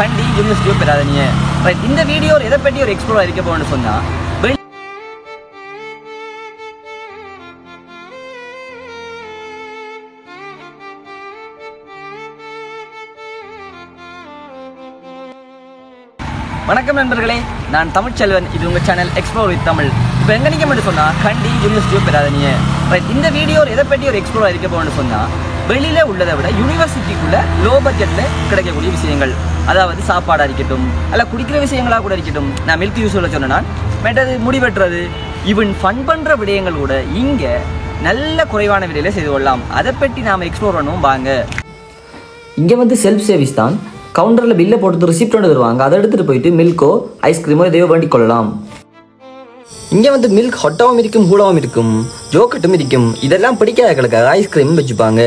Kandy university of Peradeniya. Right, இந்த video எதை பற்றி ஒரு எக்ஸ்ப்ளோர் இருக்க போகணும்னு சொன்னா வணக்கம் நண்பர்களே, நான் தமிழ்ச்செல்வன். இது உங்கள் சேனல் எக்ஸ்ப்ளோர் வித் தமிழ். இப்போ எங்கே நிற்க சொன்னால் கண்டி யூனிவர்சிட்டி ஆஃப் பெராதனிய. ரைட், இந்த வீடியோ எதை பற்றி ஒரு எக்ஸ்ப்ளோர் இருக்க போகணும்னு சொன்னால் வெளியில் உள்ளதை விட யூனிவர்சிட்டிக்குள்ளே லோ பட்ஜெட்டில் கிடைக்கக்கூடிய விஷயங்கள், அதாவது சாப்பாடாக இருக்கட்டும், அல்ல குடிக்கிற விஷயங்களாக கூட இருக்கட்டும். நான் மில்க் யூஸில் சொன்னேன், மெட்டது முடி வெட்டுறது, ஈவன் ஃபன் பண்ணுற விடயங்கள் கூட இங்கே நல்ல குறைவான விலையில் செய்து கொள்ளலாம். அதை பற்றி நாம் எக்ஸ்ப்ளோர் பண்ணுவோம் வாங்க. இங்கே செல்ஃப் சர்வீஸ் தான். கவுண்டரில் பில்லை போட்டு ரிசிப்ட் ஒன்று தருவாங்க. அதை எடுத்துகிட்டு போயிட்டு மில்க்கோ ஐஸ்கிரீமோ இதையோ வேண்டிக் கொள்ளலாம். இங்கே மில்க் ஹொட்டாவும் இருக்கும், கூடாவும் இருக்கும், ஜோக்கட்டும் இருக்கும். இதெல்லாம் பிடிக்காதவர்களுக்காக ஐஸ்கிரீம் வச்சுப்பாங்க.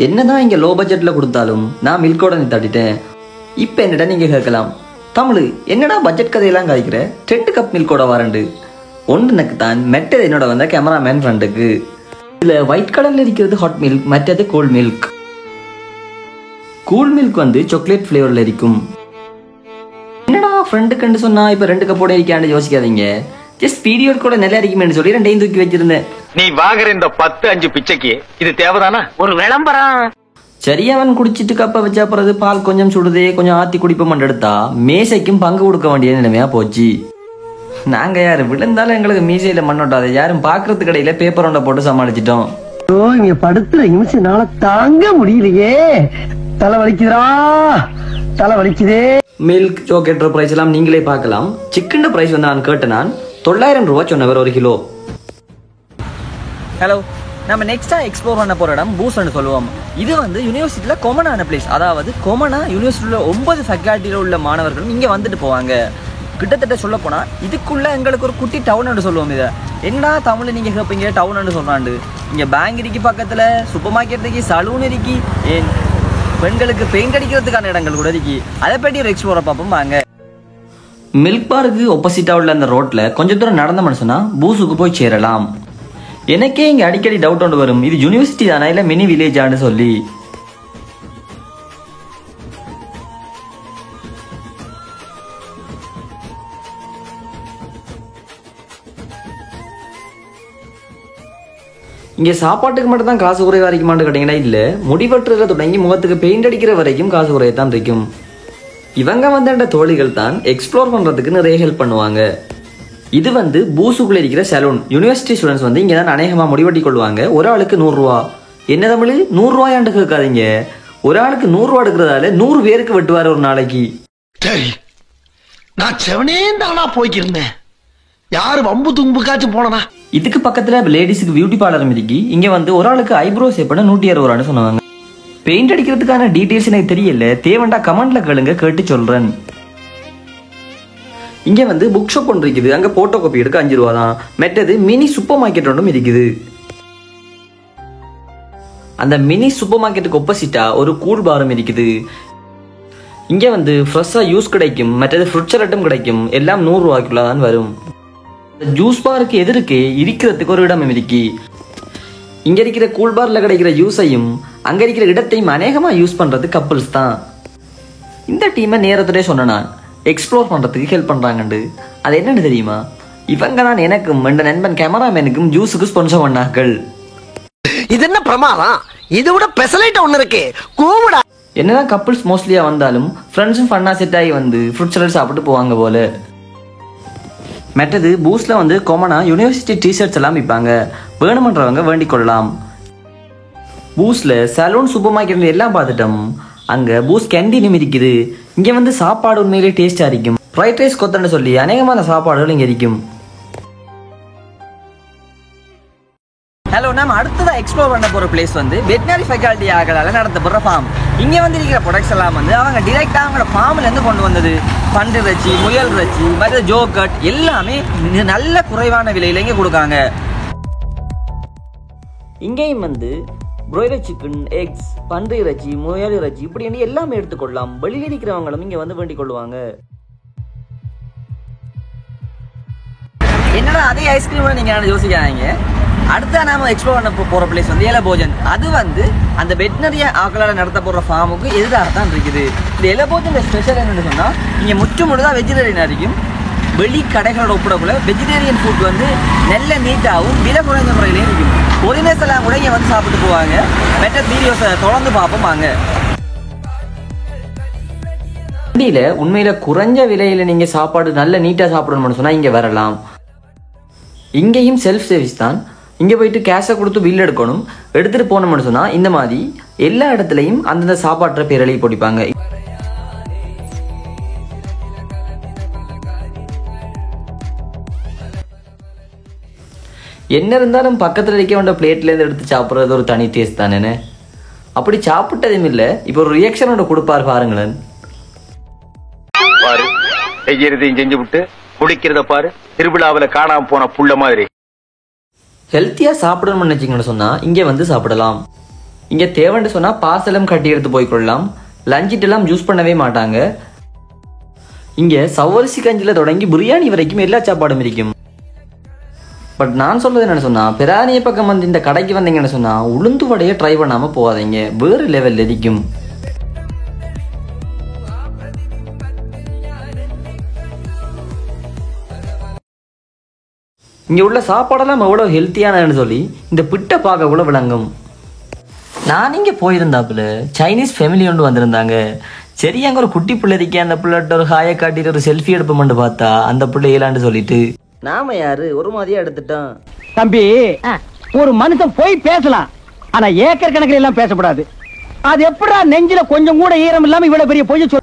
என்னதான் இங்கே லோ பட்ஜெட்டில் கொடுத்தாலும் நான் மில்கோட நிறுத்தாட்டிட்டேன். இப்போ என்னடா நீங்கள் கேட்கலாம், தமிழ் என்னடா பட்ஜெட் கதையெல்லாம் காய்க்கிற, 2 கப் மில்கோட வரண்டு ஒன்று எனக்கு தான், மெட்டது என்னோட வந்த கேமராமேன் ஃப்ரெண்டுக்கு. இதில் ஒயிட் கலரில் இருக்கிறது ஹாட் மில்க், மற்றது cold milk. Cool milk chocolate ஃப்ளேவரில் இருக்கும். என்னடா ஃப்ரெண்டுக்குன்னு சொன்னா இப்போ 2 கப்போட இருக்கான்னு யோசிக்காதீங்க. ஜஸ்ட் வீடியோ கூட நல்லா இருக்குமேன்னு சொல்லி 2 தூக்கி வச்சிருந்தேன். நீ வாங்குற இந்த 10-5 பிச்சைக்கு இது தேவைதானா? ஒரு விளம்பரம். சரி, அவன் குடிச்சிட்டு கப்பை வச்சா பிறகு பால் கொஞ்சம் சுடுதே, கொஞ்சம் ஆத்தி குடிப்போம் எடுத்தா மேசைக்கும் பங்கு கொடுக்க வேண்டிய நிலைமையா போச்சு. நாங்க யாரு விழுந்தாலும் எங்களுக்கு மீசையில மண்ணோட்டாது, யாரும் பாக்குறது கடையில பேப்பர் ஒன்றை போட்டு சமாளிச்சிட்டோம். இங்க படுத்துற நிமிஷம்னால தாங்க முடியலையே, தலை வலிக்குதுடா, தலை வலிக்குதே. மில்க் சாக்லேட் பிரைஸ் எல்லாம் நீங்களே பார்க்கலாம். சிக்கன் பிரைஸ் நான் கேட்டேன், 900 ரூபாய் சொன்னவர் 1 கிலோ. ஹலோ, நம்ம நெக்ஸ்டா எக்ஸ்ப்ளோர் பண்ண போற இடம் பூஸ்ட்னு சொல்லுவோம். இது யூனிவர்சிட்டியில காமனான பிளேஸ். அதாவது காமனா யூனிவர்சிட்டியில 9 ஃபேக்கல்ட்டியில உள்ள மாணவர்களும் இங்க வந்துட்டு போவாங்க. கிட்டத்தட்ட சொல்ல போனா இதுக்குள்ள எங்களுக்கு ஒரு குட்டி டவுன் சொல்லுவோம். இதை என்னடா தமிழ் நீங்க கேட்பீங்க டவுன் சொல்றாண்டு. இங்க பேங்க் இருக்கு, பக்கத்துல சூப்பர் மார்க்கெட் இருக்கு, சலூன் இருக்கு, ஏன் பெண்களுக்கு பெயிண்ட் அடிக்கிறதுக்கான இடங்கள் கூட இருக்கு. அதை பற்றி ஒரு எக்ஸ்ப்ளோரை பார்ப்போம் வாங்க. மில்க் பாருக்கு ஆப்போசிட்டா உள்ள அந்த ரோட்ல கொஞ்சம் தூரம் நடந்த மனுஷனா பூசுக்கு போய் சேரலாம். எனக்கே இங்க அடிக்கடி டவுட் ஒன்று வரும், இது யூனிவர்சிட்டி தானா இல்ல மினி வில்லேஜான்னு சொல்லி. இங்கே சாப்பாட்டுக்கு மட்டும் தான் காசு குறைவா இருக்குமான்னு கேட்டீங்கன்னா இல்லை, முடிவெட்டுறதுல தொடங்கி முகத்துக்கு பெயிண்ட் அடிக்கிற வரைக்கும் காசு குறையத்தான் இருக்கும். இவங்க என்ற தோழிகள் தான் எக்ஸ்ப்ளோர் பண்றதுக்கு நிறைய ஹெல்ப் பண்ணுவாங்க. இது பூசுக்குள்ள இருக்கிற சலூன். யூனிவர்சிட்டி ஸ்டூடெண்ட்ஸ் இங்கே தான் அநேகமாக முடிவெட்டி கொள்வாங்க. ஒரு ஆளுக்கு 100 ரூபா. என்ன தமிழ் 100 ரூபாயாண்டு கேட்காதீங்க, ஒரு ஆளுக்கு 100 ரூபா எடுக்கிறதால 100 பேருக்கு வெட்டுவார் ஒரு நாளைக்கு. சரி, நான் செவனே தானா போய்க்கிருந்தேன், யாரு வம்பு தும்புக்காச்சும் போனா. இதுக்கு பக்கத்துல லேடிஸுக்கு பியூட்டி பார்லரும் இருக்கு. இங்க ஒரு ஆளுக்கு ஐப்ரோ ஷேப் பண்ண 160 ரூபான்னு சொன்னாங்க. பெயிண்ட் அடிக்கிறதுக்கான டீடைல்ஸ் எனக்கு தெரியல, தேவண்டா கமெண்ட்ல கேளுங்க, கேட்டு சொல்றேன். இங்க புக் ஷாப் ஒன்று இருக்குது, அங்க போட்டோ காப்பி எடுக்க 5 ரூபா தான். மெட்டது மினி சூப்பர் மார்க்கெட் ஒன்றும் இருக்குது. அந்த மினி சூப்பர் மார்க்கெட்டுக்கு ஒப்போசிட்டா ஒரு கூல் பாரும் இருக்குது. இங்க ஃப்ரெஷ்ஷா யூஸ் கிடைக்கும், மற்றது ஃப்ரூட் சலாட்டும் கிடைக்கும். எல்லாம் 100 ரூபாய்க்குள்ள தான் வரும். ஜூஸ் பாருக்கு எதிர்க்கு இருக்கிறதுக்கு ஒரு இடம் இருக்கு. இங்க இருக்கிற கூல் பார்ல கிடைக்கிற ஜூஸையும் அங்க இருக்கிற இடத்தையும் அநேகமா யூஸ் பண்றது கப்பிள்ஸ் தான். இந்த டீமை நேரத்திலே சொன்ன எக்ஸ்ப்ளோர் பண்றதுக்கு ஹெல்ப் பண்றாங்கண்டு. அது என்னன்னு தெரியுமா, இவங்க தான் எனக்கும் என் நண்பன் கேமராமேனுக்கும் ஜூஸுக்கு ஸ்பான்சர் பண்ணார்கள். இது என்ன பிரமாதம், இது விட ஸ்பெஷலைட் ஒன்னு இருக்கு கூவுடா. என்னதான் கப்பிள்ஸ் மோஸ்ட்லியா வந்தாலும் ஃப்ரெண்ட்ஸும் ஃபன்னா செட் ஆகி ஃப்ரூட் சலாட் சாப்பிட்டு போவாங்க போல. மெட்டது பூஸ்ட்ல காமனா யூனிவர்சிட்டி டிஷர்ட்ஸ் எல்லாம் விற்பாங்க, வேணுமன்றவங்க வேண்டிக் கொள்ளலாம். பூஸ்ட்ல சலூன் சூப்பர் மார்க்கெட்ல எல்லாம் பார்த்துட்டோம். அங்க பூஸ்ட் கேண்டீனும் இருக்குது. இங்க சாப்பாடு உண்மையிலே டேஸ்டா இருக்கும். ஃப்ரைட் ரைஸ் கொத்தன்னு சொல்லி அநேகமான சாப்பாடுகள் இங்க இருக்கும். ஹலோ, நம்ம அடுத்ததா எக்ஸ்ப்ளோர் பண்ண போற பிளேஸ் வெட்டினரி ஃபேக்கல்ட்டி ஆகலால நடத்தப்படுற ஃபார்ம். இங்க இருக்கிற ப்ராடக்ட்ஸ் எல்லாம் அவங்க டிரெக்டா அவங்களோட ஃபார்ம்ல இருந்து கொண்டு வந்தது. பன்றி இறைச்சி, முயல் இறைச்சி, மற்ற ஜோக்கட் எல்லாமே நல்ல குறைவான விலையில இங்க கொடுக்காங்க. இங்கேயும் பிராய்லர் சிக்கன், எக்ஸ், பன்றி இறைச்சி, முயல் இறைச்சி இப்படி எல்லாமே எடுத்துக்கொள்ளலாம். வெளியில் இருக்கிறவங்களும் இங்க வேண்டிக் கொள்ளுவாங்க. என்னடா அதே ஐஸ்கிரீம் நீங்க யோசிக்காதீங்க, அடுத்த நாம எக்ஸ்ப்ளோர் பண்ண போகிற பிளேஸ் வந்து எலபோஜன். அது வந்து அந்த வெட்டினரிய ஆக்களால் நடத்த போகிற ஃபார்முக்கு எதிராக தான் இருக்குது. இந்த எலபோஜன் ஸ்பெஷல் என்னென்னு சொன்னால் இங்கே முழுதாக வெஜிடேரியனாக இருக்கும். வெளி கடைகளோட ஒப்பிடக்குள்ள வெஜிடேரியன் ஃபுட் வந்து நல்ல நீட்டாகவும் விலை குறைந்த முறையிலையும் இருக்கும். ஒரினர்ஸ் எல்லாம் கூட இங்கே வந்து சாப்பிட்டு போவாங்க. மற்ற வீடியோஸை தொடர்ந்து பார்ப்போம் வாங்க. வண்டியில் உண்மையில் குறைஞ்ச விலையில் நீங்கள் சாப்பாடு நல்ல நீட்டாக சாப்பிடணும்னு சொன்னால் இங்கே வரலாம். இங்கேயும் செல்ஃப் சர்வீஸ் தான். இங்கே போயிட்டு கேஷை கொடுத்து பில் எடுக்கணும். எடுத்துகிட்டு போனோம்னு சொன்னால் இந்த மாதிரி எல்லா இடத்துலையும் அந்தந்த சாப்பாட்டுற பேர் எழுதி போட்டிப்பாங்க. என்ன இருந்தாலும் பக்கத்தில் இருக்க வேண்டிய பிளேட்லேருந்து எடுத்து சாப்பிட்றது ஒரு தனி டேஸ்ட் தானே. அப்படி சாப்பிட்டதும் இல்லை. இப்போ ஒரு ரியாக்ஷனோட கொடுப்பார் பாருங்களேன். பாரு செய்யறதையும் செஞ்சு விட்டு குடிக்கிறத பாரு. திருவிழாவில் காணாம போன புள்ள மாதிரி. ஹெல்த்தியாக சாப்பிடணும்னு நினச்சிங்கன்னு சொன்னால் இங்கே வந்து சாப்பிடலாம். இங்கே தேவைன்னு சொன்னால் பார்சலும் கட்டி எடுத்து போய்க்கொள்ளலாம். லஞ்சிட்டெல்லாம் யூஸ் பண்ணவே மாட்டாங்க. இங்கே சவரிசி கஞ்சியில் தொடங்கி பிரியாணி வரைக்கும் எல்லா சாப்பாடும் இருக்கும். பட் நான் சொல்றது என்னன்னு சொன்னால் பிராணிய பக்கம் வந்து இந்த கடைக்கு வந்தீங்கன்னு சொன்னால் உளுந்து வடையை ட்ரை பண்ணாமல் போகாதீங்க. வேறு லெவல் இருக்கும். இங்கே உள்ள சாப்பாடெல்லாம் எவ்வளோ ஹெல்த்தியானதுன்னு சொல்லி இந்த பிட்டை பார்க்க கூட விளங்கும். நான் இங்கே போயிருந்தாப்புல சைனீஸ் ஃபேமிலி ஒன்று வந்திருந்தாங்க. சரி அங்கே ஒரு குட்டி பிள்ளை இருக்கே, அந்த பிள்ளைகிட்ட ஒரு ஹாயை காட்டிட்டு ஒரு செல்ஃபி எடுப்போம்னு பார்த்தா அந்த பிள்ளை ஏலான்னு சொல்லிட்டு நாம யாரு ஒரு மாதிரியா எடுத்துட்டோம். தம்பி, ஒரு மனுஷன் போய் பேசலாம், ஆனா ஏக்கர் கணக்கில் எல்லாம் பேசக்கூடாது. அது எப்படா நெஞ்சில கொஞ்சம் கூட ஈரம் இல்லாம இவ்வளவு பெரிய பொய் சொல்ல.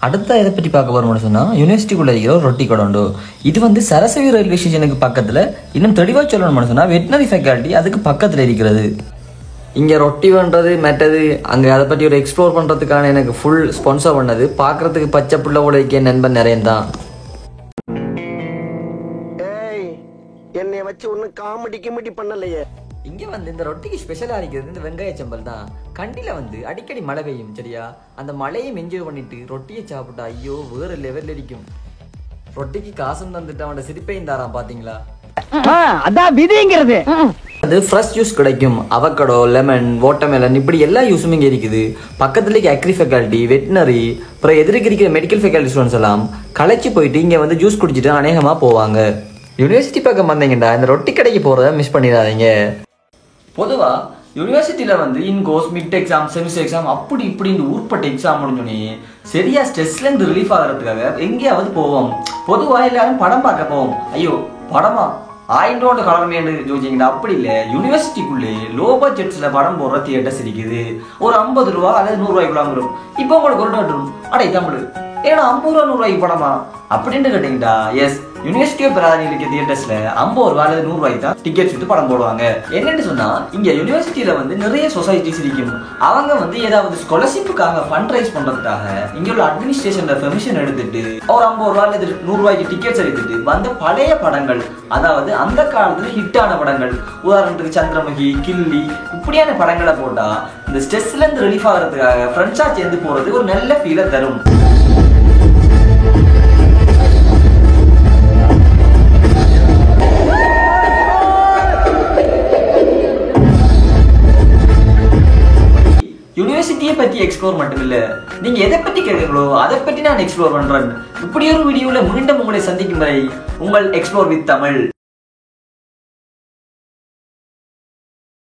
அடுத்த இதை பற்றி பார்க்க போறோம்னு சொன்னா யூனிவர்சிட்டிக்குள்ள இருக்கிற ஒரு ரொட்டி கடை உண்டு. இது வந்து சரசவி ரயில்வே ஸ்டேஷனுக்கு பக்கத்துல. இன்னும் தெளிவா சொல்லணும்னு சொன்னா வெட்டினரி ஃபேக்கல்ட்டி அதுக்கு பக்கத்துல இருக்கிறது. இங்க ரொட்டி பண்றது மெட்டது அங்க அதை பற்றி ஒரு எக்ஸ்ப்ளோர் பண்றதுக்கான எனக்கு ஃபுல் ஸ்பான்சர் பண்ணது. பாக்குறதுக்கு பச்சை புள்ள உழைக்க நண்பன் நிறைய தான். என்னைய வச்சு ஒன்னும் காமெடி கிமெடி பண்ணலையே. இங்க வந்து இந்த ரொட்டிக்கு ஸ்பெஷலா இருக்கிறது இந்த வெங்காய சம்பல் தான். கண்டில வந்து அடிக்கடி மழை பெய்யும் சரியா. அந்த மழையை என்ஜாய் பண்ணிட்டு ரொட்டியை சாப்பிட்டா ஐயோ வேற லெவல்ல இருக்கும். ரொட்டிக்கு காசும் தந்துட்டு அவனோட சிரிப்பையும் தாரான் பாத்தீங்களா. அதான் விதிங்கிறது. அது ஃப்ரெஷ் ஜூஸ் கிடைக்கும். அவகடோ, லெமன், வாட்டர்மெலன் இப்படி எல்லா யூஸும் இங்கே இருக்குது. பக்கத்துல அக்ரி ஃபேக்கல்ட்டி, வெட்டினரி, அப்புறம் எதிர்க்கு இருக்கிற மெடிக்கல் ஃபேக்கல்ட்டி ஸ்டூடெண்ட்ஸ் எல்லாம் களைச்சி போயிட்டு இங்கே வந்து ஜூஸ் குடிச்சிட்டு அநேகமாக போவாங்க. யூனிவர்சிட்டி பக்கம் வந்தீங்கடா இந்த ரொட்டி கடைக்கு போகிறத மிஸ் பண்ணிடாதீங்க. பொதுவாக யூனிவர்சிட்டியில் வந்து இன்கோர்ஸ், மிட் எக்ஸாம், செமிஸ்டர் எக்ஸாம் அப்படி இப்படி இந்த ஊர்பட்ட எக்ஸாம் முடிஞ்சோன்னே சரியா ஸ்ட்ரெஸ்லேருந்து ரிலீஃப் ஆகிறதுக்காக எங்கேயாவது போவோம். பொதுவாக எல்லாரும் படம் பார்க்க போவோம். ஐயோ படமா 1000 ரூபா கிளம்பின்னு யோசிச்சிங்கன்னா அப்படி இல்லை. யூனிவர்சிட்டிக்குள்ளே லோ பட்ஜெட்ஸில் படம் போடுற தியேட்டர்ஸ் இருக்குது. ஒரு 50 ரூபா அல்லது 100 ரூபாய்க்குள்ள வரும். இப்போ உங்களுக்கு ஒரு டவுட் வரும், அடே தமிழ் ஏன்னா 50 ரூபா 100 ரூபாய்க்கு படமா அப்படின்ட்டு கேட்டீங்கடா. எஸ், யூனிவர்சிட்டி ஆஃப் பிராதனியில் இருக்க தியேட்டர்ஸ்ல 50 ரூபா அல்லது 100 ரூபாய்க்கு தான் டிக்கெட் விட்டு படம் போடுவாங்க. என்னன்னு சொன்னா இங்க யூனிவர்சிட்டியில வந்து நிறைய சொசைட்டிஸ் இருக்கும். அவங்க வந்து ஏதாவது ஸ்காலர்ஷிப்புக்காக ஃபண்ட் ரைஸ் பண்றதுக்காக இங்க உள்ள அட்மினிஸ்ட்ரேஷன்ல பெர்மிஷன் எடுத்துட்டு ஒரு 50 ரூபா அல்லது 100 ரூபாய்க்கு டிக்கெட்ஸ் எடுத்துட்டு வந்த பழைய படங்கள், அதாவது அந்த காலத்துல ஹிட்டான படங்கள், உதாரணத்துக்கு சந்திரமுகி, கில்லி இப்படியான படங்களை போட்டா இந்த ஸ்ட்ரெஸ்ல இருந்து ரிலீஃப் ஆகிறதுக்காக ஃப்ரெண்ட்ஸா சேர்ந்து போறது ஒரு நல்ல ஃபீலை தரும். யூனிவர்சிட்டியை பத்தி எக்ஸ்ப்ளோர் மட்டும் இல்ல, நீங்க எதை பத்தி கேட்குறீங்களோ அதை பத்தி நான் எக்ஸ்ப்ளோர் பண்றேன். இப்படி ஒரு வீடியோல மீண்டும் உங்களை சந்திக்கும் வரை உங்கள் எக்ஸ்ப்ளோர் வித் தமிழ்.